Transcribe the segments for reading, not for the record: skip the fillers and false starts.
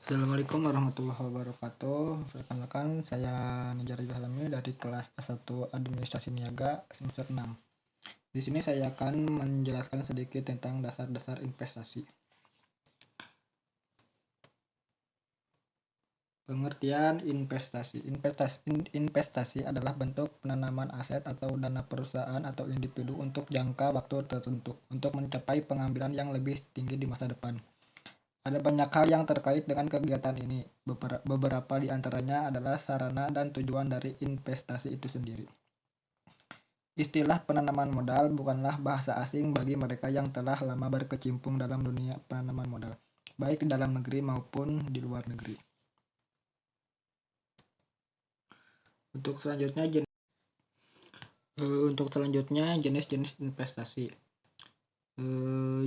Assalamualaikum warahmatullahi wabarakatuh. Perkenalkan, saya Nijar Halami dari kelas A1 Administrasi Niaga semester 6. Di sini saya akan menjelaskan sedikit tentang dasar-dasar investasi. Pengertian investasi. Investasi adalah bentuk penanaman aset atau dana perusahaan atau individu untuk jangka waktu tertentu untuk mencapai pengambilan yang lebih tinggi di masa depan. Ada banyak hal yang terkait dengan kegiatan ini. Beberapa di antaranya adalah sarana dan tujuan dari investasi itu sendiri. Istilah penanaman modal bukanlah bahasa asing bagi mereka yang telah lama berkecimpung dalam dunia penanaman modal, baik di dalam negeri maupun di luar negeri. Untuk selanjutnya jenis-jenis investasi.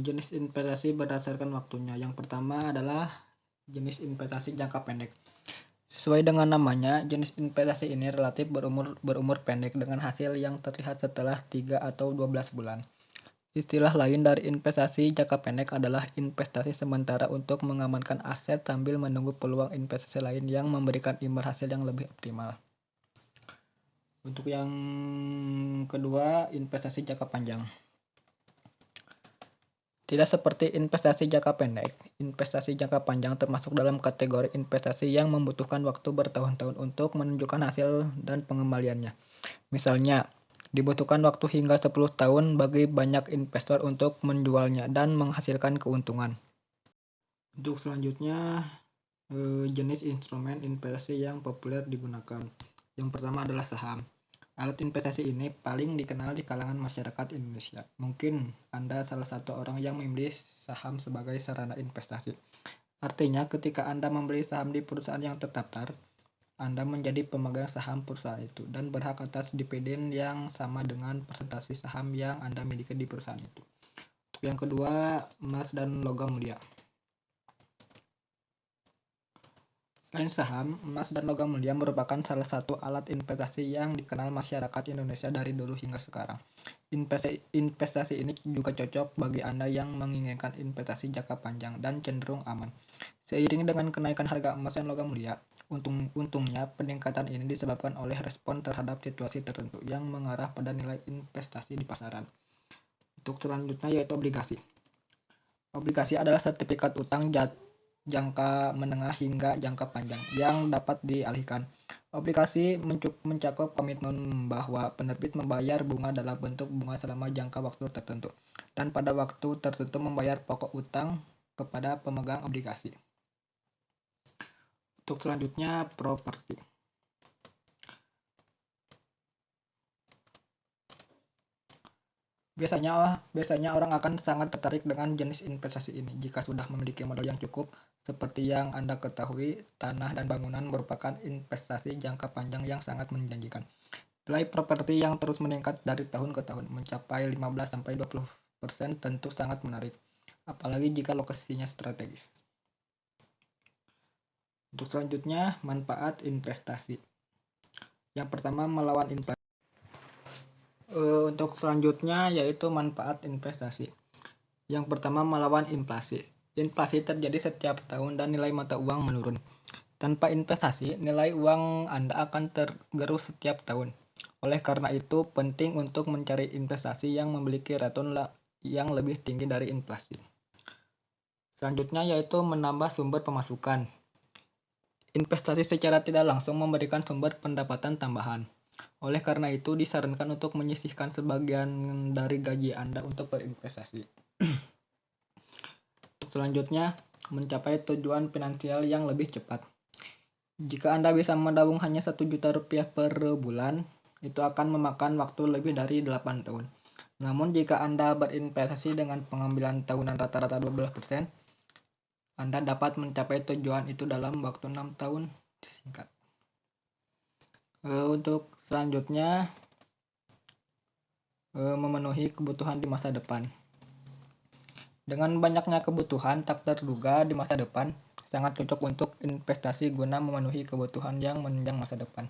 Jenis investasi berdasarkan waktunya. Yang pertama adalah jenis investasi jangka pendek. Sesuai dengan namanya, jenis investasi ini relatif berumur pendek dengan hasil yang terlihat setelah 3 atau 12 bulan. Istilah lain dari investasi jangka pendek adalah investasi sementara untuk mengamankan aset sambil menunggu peluang investasi lain yang memberikan imbal hasil yang lebih optimal. Untuk yang kedua, investasi jangka panjang. Tidak seperti investasi jangka pendek, investasi jangka panjang termasuk dalam kategori investasi yang membutuhkan waktu bertahun-tahun untuk menunjukkan hasil dan pengembaliannya. Misalnya, dibutuhkan waktu hingga 10 tahun bagi banyak investor untuk menjualnya dan menghasilkan keuntungan. Untuk selanjutnya, jenis instrumen investasi yang populer digunakan. Yang pertama adalah saham. Alat investasi ini paling dikenal di kalangan masyarakat Indonesia. Mungkin Anda salah satu orang yang membeli saham sebagai sarana investasi. Artinya, ketika Anda membeli saham di perusahaan yang terdaftar, Anda menjadi pemegang saham perusahaan itu dan berhak atas dividen yang sama dengan persentase saham yang Anda miliki di perusahaan itu. Untuk yang kedua, emas dan logam mulia. Selain saham, emas dan logam mulia merupakan salah satu alat investasi yang dikenal masyarakat Indonesia dari dulu hingga sekarang. Investasi ini juga cocok bagi Anda yang menginginkan investasi jangka panjang dan cenderung aman. Seiring dengan kenaikan harga emas dan logam mulia, untungnya peningkatan ini disebabkan oleh respon terhadap situasi tertentu yang mengarah pada nilai investasi di pasaran. Untuk selanjutnya yaitu obligasi. Obligasi adalah sertifikat utang jangka menengah hingga jangka panjang yang dapat dialihkan. Obligasi mencakup komitmen bahwa penerbit membayar bunga dalam bentuk bunga selama jangka waktu tertentu, dan pada waktu tertentu membayar pokok utang kepada pemegang obligasi. Untuk selanjutnya, properti. Biasanya orang akan sangat tertarik dengan jenis investasi ini jika sudah memiliki modal yang cukup. Seperti yang Anda ketahui, tanah dan bangunan merupakan investasi jangka panjang yang sangat menjanjikan. Nilai properti yang terus meningkat dari tahun ke tahun, mencapai 15-20%, tentu sangat menarik, apalagi jika lokasinya strategis. Untuk selanjutnya, manfaat investasi. Yang pertama, melawan inflasi. Untuk selanjutnya yaitu manfaat investasi. Yang pertama, melawan inflasi. Inflasi terjadi setiap tahun dan nilai mata uang menurun. Tanpa investasi, nilai uang Anda akan tergerus setiap tahun. Oleh karena itu, penting untuk mencari investasi yang memiliki return yang lebih tinggi dari inflasi. Selanjutnya yaitu menambah sumber pemasukan. Investasi secara tidak langsung memberikan sumber pendapatan tambahan. Oleh karena itu, disarankan untuk menyisihkan sebagian dari gaji Anda untuk berinvestasi. Untuk selanjutnya, mencapai tujuan finansial yang lebih cepat. Jika Anda bisa menabung hanya 1 juta rupiah per bulan, itu akan memakan waktu lebih dari 8 tahun. Namun jika Anda berinvestasi dengan pengambilan tahunan rata-rata 12%, Anda dapat mencapai tujuan itu dalam waktu 6 tahun singkat. Untuk selanjutnya, memenuhi kebutuhan di masa depan. Dengan banyaknya kebutuhan tak terduga di masa depan, sangat cocok untuk investasi guna memenuhi kebutuhan yang menunjang masa depan.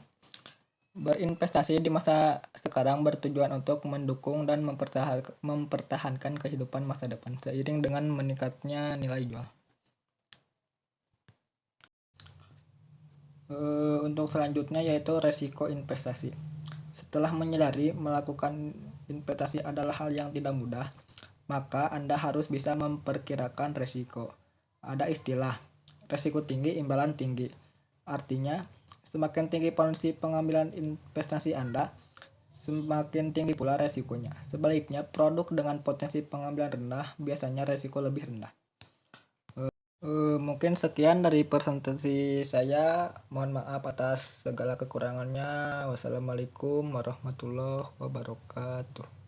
Berinvestasi di masa sekarang bertujuan untuk mendukung dan mempertahankan kehidupan masa depan seiring dengan meningkatnya nilai jual. Untuk selanjutnya yaitu resiko investasi. Setelah menyadari melakukan investasi adalah hal yang tidak mudah, maka Anda harus bisa memperkirakan resiko. Ada istilah, resiko tinggi, imbalan tinggi. Artinya, semakin tinggi potensi pengambilan investasi Anda, semakin tinggi pula resikonya. Sebaliknya, produk dengan potensi pengambilan rendah biasanya resiko lebih rendah. Mungkin sekian dari presentasi saya. Mohon maaf atas segala kekurangannya. Wassalamualaikum warahmatullahi wabarakatuh.